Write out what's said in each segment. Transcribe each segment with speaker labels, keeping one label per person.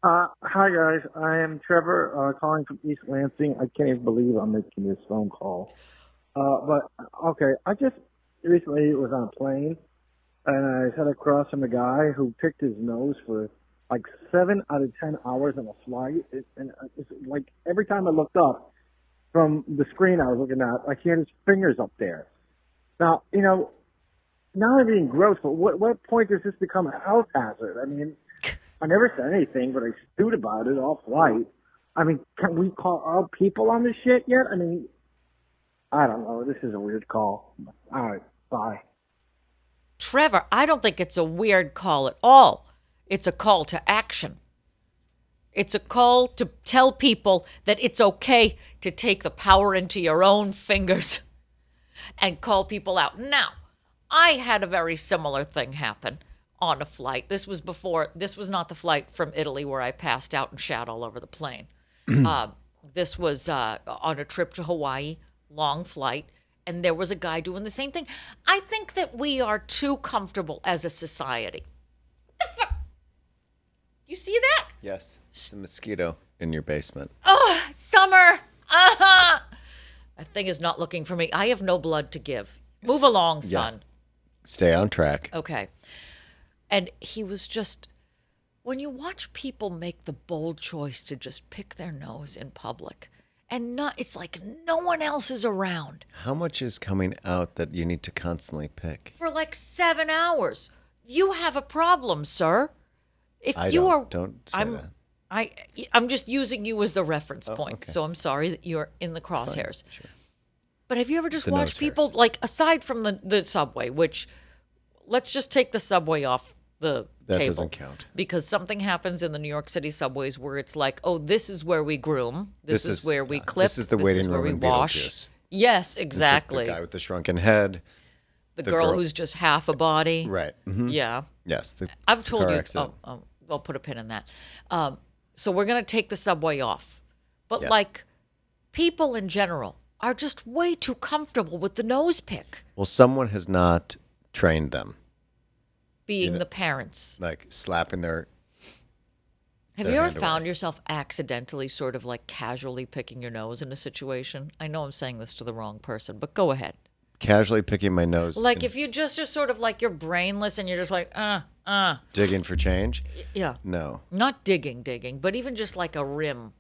Speaker 1: Hi guys, I am Trevor, calling from East Lansing. I can't even believe I'm making this phone call. But okay, I just recently was on a plane and I sat across from a guy who picked his nose for like 7 out of 10 hours on a flight. And it's like every time I looked up from the screen I was looking at, like he had his fingers up there. Now, now I'm being gross, but what point does this become a health hazard? I mean, I never said anything, but I stewed about it all flight. I mean, can we call out people on this shit yet? I mean, I don't know. This is a weird call. All right, bye.
Speaker 2: Trevor, I don't think it's a weird call at all. It's a call to action. It's a call to tell people that it's okay to take the power into your own fingers and call people out. Now, I had a very similar thing happen on a flight. This was not the flight from Italy where I passed out and shat all over the plane. Uh, this was on a trip to Hawaii, long flight, and there was a guy doing the same thing. I think that we are too comfortable as a society. You see that?
Speaker 3: Yes, it's a mosquito in your basement.
Speaker 2: Oh, summer. Uh-huh. That thing is not looking for me. I have no blood to give. Move along,
Speaker 3: Yeah.
Speaker 2: son.
Speaker 3: Stay on track.
Speaker 2: Okay. And he was just, when you watch people make the bold choice to just pick their nose in public and not, it's like no one else is around
Speaker 3: How much is coming out that you need to constantly pick?
Speaker 2: for like 7 hours. You have a problem, sir. If
Speaker 3: I
Speaker 2: you
Speaker 3: don't.
Speaker 2: are,
Speaker 3: Don't say
Speaker 2: I'm,
Speaker 3: that.
Speaker 2: I, I'm just using you as the reference point.
Speaker 3: okay.
Speaker 2: So I'm sorry that you're in the crosshairs.
Speaker 3: Sure.
Speaker 2: But have you ever just
Speaker 3: The
Speaker 2: watched
Speaker 3: nose
Speaker 2: people,
Speaker 3: hairs.
Speaker 2: like, aside from the subway, which let's just take the subway off the
Speaker 3: That
Speaker 2: table
Speaker 3: doesn't count.
Speaker 2: because something happens in the New York City subways where it's like, oh, this is where we groom, this is where we clip,
Speaker 3: This is the waiting
Speaker 2: where
Speaker 3: room
Speaker 2: we
Speaker 3: in
Speaker 2: wash.
Speaker 3: Beetlejuice.
Speaker 2: Yes,
Speaker 3: This is
Speaker 2: exactly.
Speaker 3: the guy with the shrunken head.
Speaker 2: The
Speaker 3: the
Speaker 2: girl
Speaker 3: girl-
Speaker 2: who's just half a body.
Speaker 3: Right. Hmm.
Speaker 2: Yeah,
Speaker 3: Yes.
Speaker 2: I've
Speaker 3: the
Speaker 2: told
Speaker 3: car
Speaker 2: you.
Speaker 3: accident.
Speaker 2: I'll put a pin in that. So we're gonna take the subway off, but
Speaker 3: Yeah.
Speaker 2: like people in general are just way too comfortable with the nose pick,
Speaker 3: Well, someone has not trained them,
Speaker 2: being
Speaker 3: know-
Speaker 2: the parents.
Speaker 3: like slapping their.
Speaker 2: Have
Speaker 3: Their
Speaker 2: you ever
Speaker 3: hand
Speaker 2: found
Speaker 3: away.
Speaker 2: yourself accidentally sort of like casually picking your nose in a situation? I know I'm saying this to the wrong person, but go ahead.
Speaker 3: Casually picking my nose.
Speaker 2: Like
Speaker 3: and
Speaker 2: if you just sort of like you're brainless and you're just like,
Speaker 3: digging for change.
Speaker 2: yeah.
Speaker 3: No.
Speaker 2: Not digging, but even just like a rim.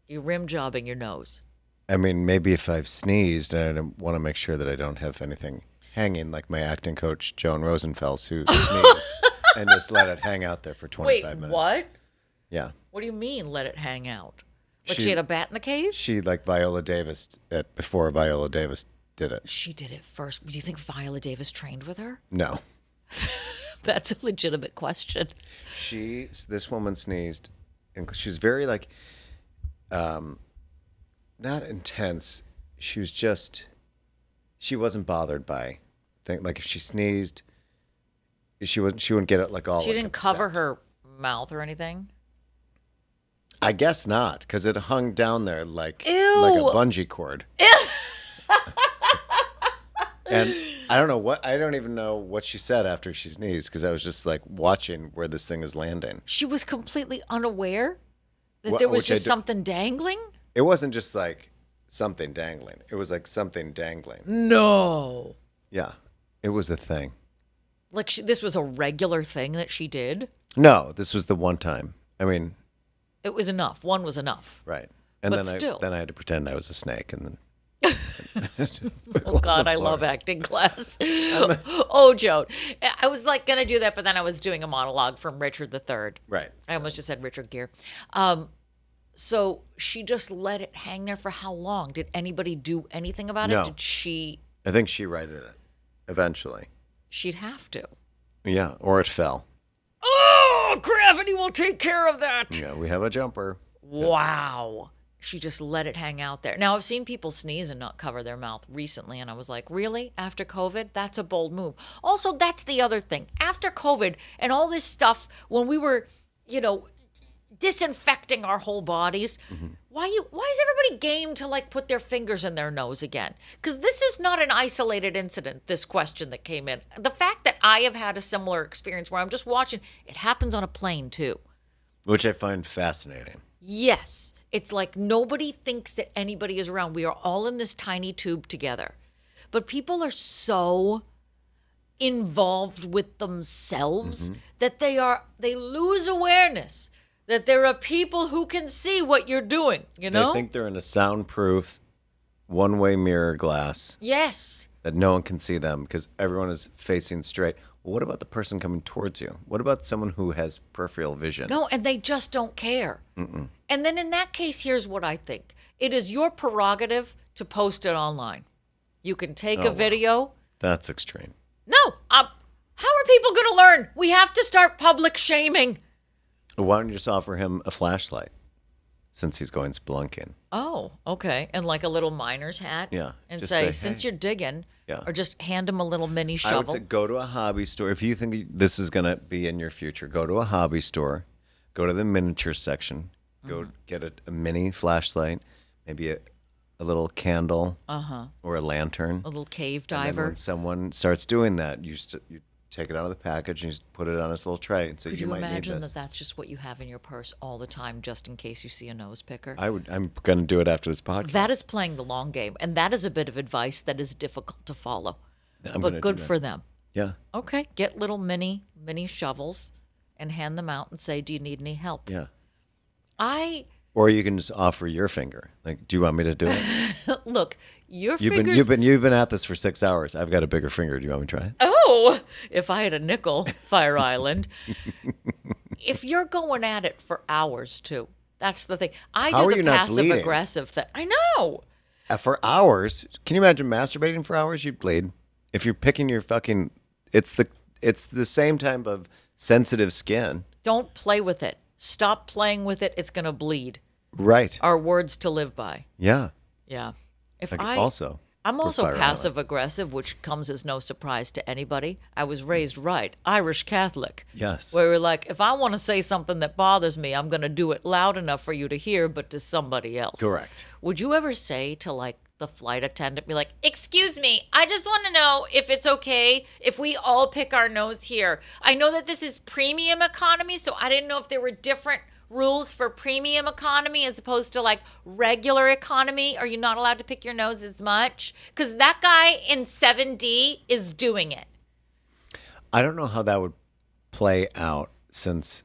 Speaker 2: You rim jobbing your nose.
Speaker 3: I mean, maybe if I've sneezed and I want to make sure that I don't have anything hanging, like my acting coach, Joan Rosenfels, who sneezed and just let it hang out there for 25
Speaker 2: Wait,
Speaker 3: minutes.
Speaker 2: what?
Speaker 3: Yeah.
Speaker 2: What do you mean let it hang out? Like
Speaker 3: She-
Speaker 2: she had a bat in the cave?
Speaker 3: She, like Viola Davis, before Viola Davis did it.
Speaker 2: She did it first. Do you think Viola Davis trained with her?
Speaker 3: No.
Speaker 2: That's a legitimate question.
Speaker 3: This woman sneezed, and she was very, like, not intense. She wasn't bothered by like if she sneezed, she wouldn't get it like all.
Speaker 2: She
Speaker 3: like,
Speaker 2: didn't cover
Speaker 3: upset.
Speaker 2: her mouth or anything.
Speaker 3: I guess not, because it hung down there like a
Speaker 2: Ew.
Speaker 3: bungee cord. And I don't even know what she said after she sneezed, because I was just like watching where this thing is landing.
Speaker 2: She was completely unaware that
Speaker 3: Wha-
Speaker 2: there was
Speaker 3: which I
Speaker 2: just
Speaker 3: do-
Speaker 2: something dangling?
Speaker 3: It wasn't just like something dangling. It was like something dangling.
Speaker 2: No.
Speaker 3: Yeah, it was a thing.
Speaker 2: Like this was a regular thing that she did?
Speaker 3: No, this was the one time. I mean,
Speaker 2: It was enough. One was enough.
Speaker 3: right. And
Speaker 2: But
Speaker 3: then
Speaker 2: still.
Speaker 3: I had to pretend I was a snake, and then.
Speaker 2: Oh God, I love acting class. Oh, Joan. I was like gonna do that, but then I was doing a monologue from Richard III.
Speaker 3: Right.
Speaker 2: I almost just said Richard Gere. So she just let it hang there for how long? Did anybody do anything about
Speaker 3: No.
Speaker 2: it? Did she?
Speaker 3: I think she righted it eventually.
Speaker 2: She'd have to.
Speaker 3: Yeah, or it fell.
Speaker 2: Oh, gravity will take care of that.
Speaker 3: Yeah, we have a jumper.
Speaker 2: Wow. She just let it hang out there. Now, I've seen people sneeze and not cover their mouth recently, and I was like, really? After COVID? That's a bold move. Also, that's the other thing. After COVID and all this stuff, when we were, disinfecting our whole bodies, why is everybody game to like put their fingers in their nose again? Because this is not an isolated incident, this question that came in. The fact that I have had a similar experience where I'm just watching, it happens on a plane too.
Speaker 3: Which I find fascinating.
Speaker 2: Yes. It's like nobody thinks that anybody is around. We are all in this tiny tube together. But people are so involved with themselves that they lose awareness that there are people who can see what you're doing, you know?
Speaker 3: They think they're in a soundproof, one-way mirror glass
Speaker 2: Yes.
Speaker 3: that no one can see them because everyone is facing straight. Well, what about the person coming towards you? What about someone who has peripheral vision?
Speaker 2: No, and they just don't care. And then in that case, here's what I think. It is your prerogative to post it online. You can take a video.
Speaker 3: That's extreme.
Speaker 2: No, how are people going to learn? We have to start public shaming.
Speaker 3: Why don't you just offer him a flashlight since he's going spelunking?
Speaker 2: Oh, okay. And like a little miner's hat.
Speaker 3: Yeah,
Speaker 2: And
Speaker 3: just
Speaker 2: say,
Speaker 3: say,
Speaker 2: since
Speaker 3: "Hey."
Speaker 2: you're digging,
Speaker 3: Yeah.
Speaker 2: or just hand him a little mini
Speaker 3: I would
Speaker 2: shovel.
Speaker 3: say go to a hobby store. If you think this is going to be in your future, go to a hobby store, go to the miniature section, go get a mini flashlight, maybe a little candle or a lantern.
Speaker 2: A little cave
Speaker 3: And then
Speaker 2: diver.
Speaker 3: when someone starts doing that, you take it out of the package and you just put it on this little tray and say,
Speaker 2: Could
Speaker 3: you
Speaker 2: you
Speaker 3: might need
Speaker 2: imagine
Speaker 3: this.
Speaker 2: that that's just what you have in your purse all the time, just in case you see a nose picker?
Speaker 3: I'm going to do it after this podcast.
Speaker 2: That is playing the long game, and that is a bit of advice that is difficult to follow,
Speaker 3: I'm gonna
Speaker 2: but good
Speaker 3: do that.
Speaker 2: for them.
Speaker 3: Yeah,
Speaker 2: Okay, get little mini shovels and hand them out and say, "Do you need any help?"
Speaker 3: yeah.
Speaker 2: I
Speaker 3: Or you can just offer your finger. Like, do you want me to do it?
Speaker 2: look, your
Speaker 3: You've
Speaker 2: fingers.
Speaker 3: been at this for 6 hours. I've got a bigger finger. Do you want me to try it?
Speaker 2: Oh, if I had a nickel, Fire Island. If you're going at it for hours too, that's the thing. I
Speaker 3: How are
Speaker 2: do
Speaker 3: you
Speaker 2: the
Speaker 3: not
Speaker 2: passive
Speaker 3: bleeding?
Speaker 2: aggressive thing. I know.
Speaker 3: For hours? Can you imagine masturbating for hours? You'd bleed. If you're picking your fucking, it's the same type of sensitive skin.
Speaker 2: Don't play with it. Stop playing with it. It's gonna bleed.
Speaker 3: Right.
Speaker 2: Our words to live by.
Speaker 3: Yeah.
Speaker 2: Yeah. If
Speaker 3: Like
Speaker 2: I
Speaker 3: also.
Speaker 2: I'm
Speaker 3: for
Speaker 2: also
Speaker 3: Fire
Speaker 2: passive aggressive, which comes as no surprise to anybody. I was raised right, Irish Catholic.
Speaker 3: Yes.
Speaker 2: Where we're like, if I want to say something that bothers me, I'm going to do it loud enough for you to hear, but to somebody else.
Speaker 3: Correct.
Speaker 2: Would you ever say to like the flight attendant, be like, "Excuse me, I just want to know if it's okay if we all pick our nose here. I know that this is premium economy, so I didn't know if there were different rules for premium economy as opposed to like regular economy. Are you not allowed to pick your nose as much? Because that guy in 7D is doing it."
Speaker 3: I don't know how that would play out since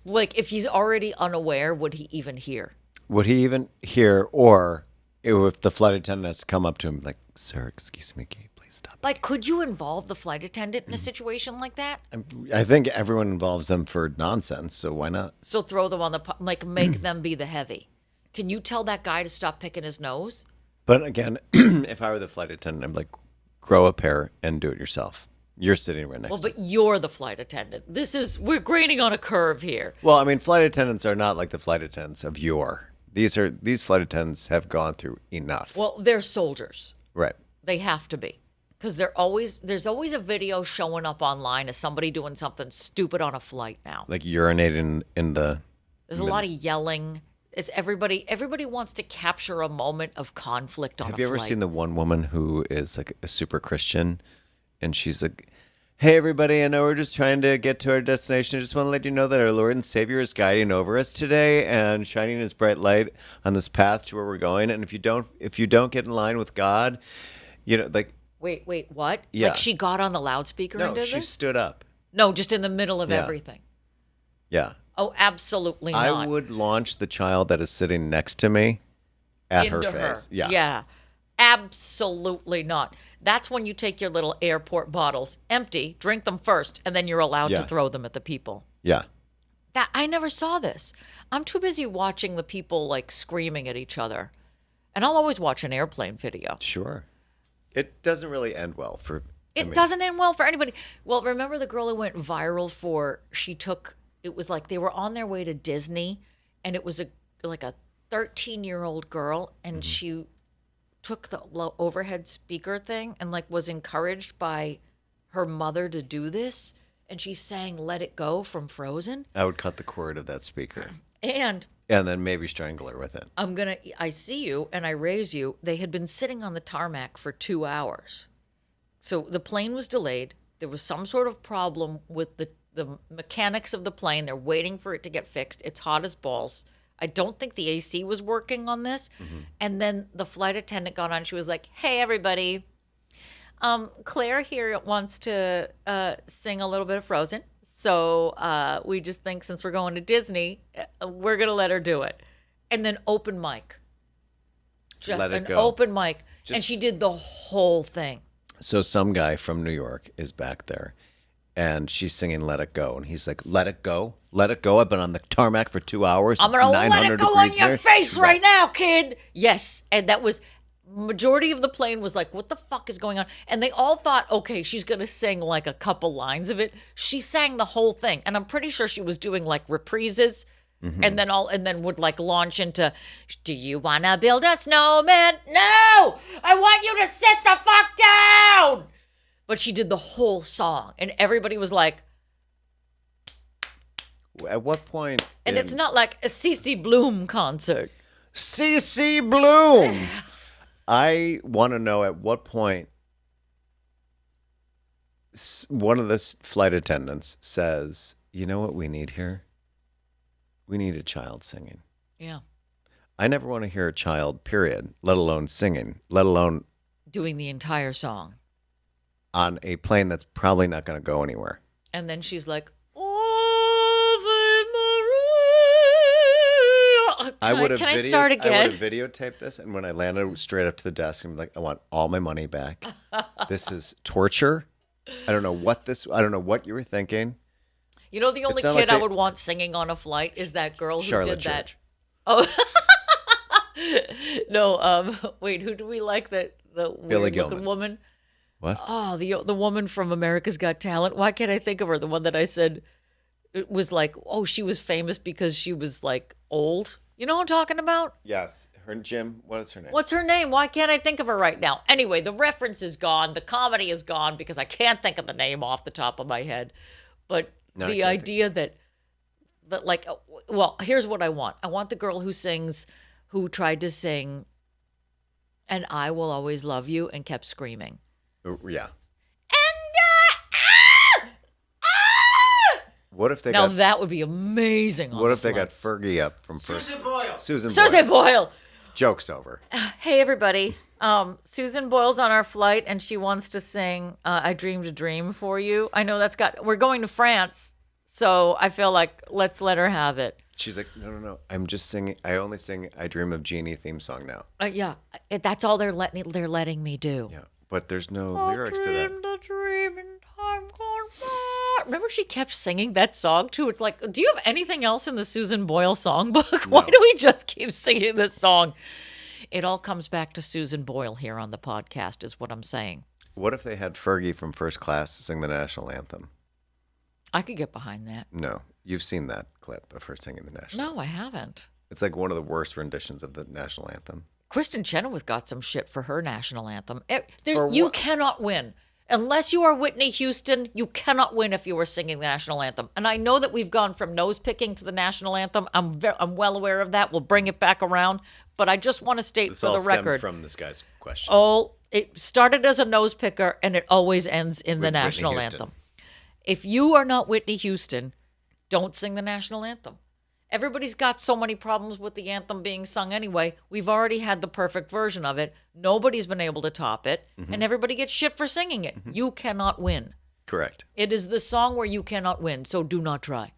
Speaker 2: Like, if he's already unaware, would he even hear?
Speaker 3: would he even hear, or if the flight attendant has to come up to him like, "Sir, excuse me, can you please stop?"
Speaker 2: Like, could you involve the flight attendant in a situation like that?
Speaker 3: I think everyone involves them for nonsense, so why not?
Speaker 2: So throw them on the, like, make them be the heavy. Can you tell that guy to stop picking his nose?
Speaker 3: But again, if I were the flight attendant, I'm like, grow a pair and do it yourself. You're sitting right next
Speaker 2: Well,
Speaker 3: to me.
Speaker 2: but you're the flight attendant. We're grading on a curve here.
Speaker 3: Well, I mean, flight attendants are not like the flight attendants of yore. These flight attendants have gone through enough.
Speaker 2: Well, they're soldiers.
Speaker 3: Right.
Speaker 2: They have to be. Because there's always a video showing up online of somebody doing something stupid on a flight now.
Speaker 3: Like urinating in the.
Speaker 2: There's a lot of yelling. It's everybody wants to capture a moment of conflict on a
Speaker 3: Have
Speaker 2: flight.
Speaker 3: you ever seen the one woman who is like a super Christian, and she's like, "Hey everybody, I know we're just trying to get to our destination. I just want to let you know that our Lord and Savior is guiding over us today and shining His bright light on this path to where we're going. And if you don't get in line with God, like."
Speaker 2: Wait, what?
Speaker 3: Yeah.
Speaker 2: Like she got on the loudspeaker and
Speaker 3: No,
Speaker 2: did
Speaker 3: she
Speaker 2: this?
Speaker 3: stood up.
Speaker 2: No, just in the middle of
Speaker 3: Yeah.
Speaker 2: everything.
Speaker 3: Yeah.
Speaker 2: Oh, absolutely
Speaker 3: I
Speaker 2: not.
Speaker 3: would launch the child that is sitting next to me at her
Speaker 2: Into
Speaker 3: face. Yeah.
Speaker 2: Yeah. Absolutely not. That's when you take your little airport bottles, empty, drink them first, and then you're allowed
Speaker 3: Yeah.
Speaker 2: to throw them at the people.
Speaker 3: Yeah.
Speaker 2: That I never saw this. I'm too busy watching the people like screaming at each other. And I'll always watch an airplane video.
Speaker 3: Sure. It doesn't really end well for.
Speaker 2: It doesn't end well for anybody. Well, remember the girl who went viral it was like they were on their way to Disney, and it was a 13-year-old girl, and she took the overhead speaker thing and like was encouraged by her mother to do this, and she sang "Let It Go" from Frozen.
Speaker 3: I would cut the cord of that speaker
Speaker 2: And
Speaker 3: and then maybe strangle her with it.
Speaker 2: I see you and I raise you. They had been sitting on the tarmac for 2 hours. So the plane was delayed. There was some sort of problem with the mechanics of the plane. They're waiting for it to get fixed. It's hot as balls. I don't think the AC was working on this. And then the flight attendant got on. She was like, "Hey, everybody. Claire here wants to sing a little bit of Frozen. So we just think since we're going to Disney, we're going to let her do it." And then open mic. Just
Speaker 3: Let it
Speaker 2: an
Speaker 3: go.
Speaker 2: open mic. And she did the whole thing.
Speaker 3: So some guy from New York is back there, and she's singing "Let It Go," and he's like, "Let it go, let it go." I've been on the tarmac for 2 hours.
Speaker 2: I'm
Speaker 3: It's
Speaker 2: going to let
Speaker 3: 900
Speaker 2: it go on
Speaker 3: degrees
Speaker 2: your
Speaker 3: there.
Speaker 2: face right now, kid. Yes. And that was, majority of the plane was like, what the fuck is going on? And they all thought, okay, she's going to sing like a couple lines of it. She sang the whole thing. And I'm pretty sure she was doing like reprises. And then would like launch into, "Do you want to build a snowman? No! I want you to sit the fuck down!" But she did the whole song. And everybody was like,
Speaker 3: At what point?
Speaker 2: and it's not like a CeCe Bloom concert.
Speaker 3: CeCe Bloom. I want to know at what point one of the flight attendants says, "You know what we need here? We need a child singing."
Speaker 2: Yeah.
Speaker 3: I never want to hear a child, period, let alone singing, let alone
Speaker 2: Doing the entire song.
Speaker 3: on a plane that's probably not going to go anywhere.
Speaker 2: And then she's like, Ave Maria. Can I start
Speaker 3: I
Speaker 2: again?
Speaker 3: would have videotaped this, and when I landed straight up to the desk, I'm like, "I want all my money back. This is torture. I don't know what you were thinking."
Speaker 2: You know, the only
Speaker 3: It's not
Speaker 2: kid
Speaker 3: like
Speaker 2: I
Speaker 3: they-
Speaker 2: would want singing on a flight is that girl who
Speaker 3: Charlotte
Speaker 2: did that.
Speaker 3: Church.
Speaker 2: Oh, no. Wait, who do we like? The
Speaker 3: Billy
Speaker 2: weird looking
Speaker 3: Gilman.
Speaker 2: woman.
Speaker 3: What?
Speaker 2: Oh, the woman from America's Got Talent. Why can't I think of her? The one that I said it was like, oh, she was famous because she was like old. You know what I'm talking about?
Speaker 3: Yes. Her Jim. What is her name?
Speaker 2: What's her name? Why can't I think of her right now? Anyway, the reference is gone. The comedy is gone because I can't think of the name off the top of my head. But
Speaker 3: No, I
Speaker 2: the
Speaker 3: can't think.
Speaker 2: idea that like, well, here's what I want. I want the girl who tried to sing "And I Will Always Love You" and kept screaming.
Speaker 3: Yeah.
Speaker 2: And
Speaker 3: What if they
Speaker 2: now
Speaker 3: got?
Speaker 2: that would be amazing.
Speaker 3: What if they got Fergie up from first? Susan Boyle.
Speaker 2: Susan Boyle?
Speaker 3: Joke's over.
Speaker 2: Hey everybody. Susan Boyle's on our flight and she wants to sing "I Dreamed a Dream" for you. I know we're going to France, so I feel like let's let her have it.
Speaker 3: She's like, no. I'm just singing. I only sing "I Dream of Jeannie" theme song now.
Speaker 2: Yeah, that's all they're letting me do.
Speaker 3: Yeah, but there's no lyrics to that.
Speaker 2: Dreamed a dream in time gone by. Remember, she kept singing that song too. It's like, do you have anything else in the Susan Boyle songbook? Why do we just keep singing this song? It all comes back to Susan Boyle here on the podcast, is what I'm saying.
Speaker 3: What if they had Fergie from First Class sing the national anthem?
Speaker 2: I could get behind that.
Speaker 3: No, you've seen that clip of her singing the national.
Speaker 2: No, I haven't.
Speaker 3: It's like one of the worst renditions of the national anthem.
Speaker 2: Kristen Chenoweth got some shit for her national anthem.
Speaker 3: For
Speaker 2: You
Speaker 3: what?
Speaker 2: cannot win. Unless you are Whitney Houston, you cannot win if you are singing the national anthem. And I know that we've gone from nose picking to the national anthem. I'm well aware of that. We'll bring it back around. But I just want to state
Speaker 3: This
Speaker 2: for
Speaker 3: all
Speaker 2: the
Speaker 3: stemmed
Speaker 2: record,
Speaker 3: from this guy's question.
Speaker 2: it started as a nose picker and it always ends in the
Speaker 3: With Whitney
Speaker 2: national
Speaker 3: Houston.
Speaker 2: anthem. If you are not Whitney Houston, don't sing the national anthem. Everybody's got so many problems with the anthem being sung anyway. We've already had the perfect version of it. Nobody's been able to top it, and everybody gets shit for singing it. You cannot win.
Speaker 3: Correct.
Speaker 2: It is the song where you cannot win, so do not try.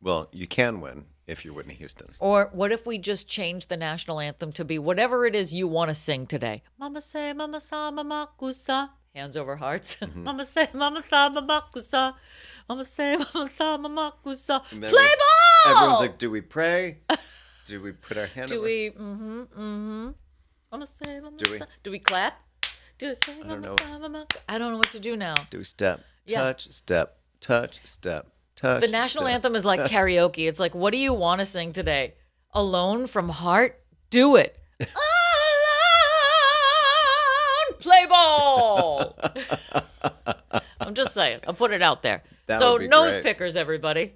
Speaker 3: Well, you can win if you're Whitney Houston.
Speaker 2: Or what if we just change the national anthem to be whatever it is you want to sing today? Mama say, mama sa, mama kusa. Hands over hearts. Mama say, mama sa, mama kusa. Mama say, mama sa, mama kusa.
Speaker 3: And
Speaker 2: Play
Speaker 3: everyone's-
Speaker 2: ball!
Speaker 3: Everyone's like, do we pray? Do we put our hand
Speaker 2: Do
Speaker 3: over?
Speaker 2: we? Mama say, mama
Speaker 3: Do we?
Speaker 2: sa. Do we clap? Do we say,
Speaker 3: don't
Speaker 2: mama
Speaker 3: know.
Speaker 2: sa, mama? I don't know what to do now.
Speaker 3: Do we step,
Speaker 2: Yeah.
Speaker 3: touch, step, touch, step, touch?
Speaker 2: The national
Speaker 3: step.
Speaker 2: anthem is like karaoke. It's like, what do you want to sing today? Alone from Heart? Do it. Alone, play ball. I'm just saying. I'll put it out there.
Speaker 3: That
Speaker 2: So
Speaker 3: would be
Speaker 2: nose
Speaker 3: great.
Speaker 2: pickers, everybody.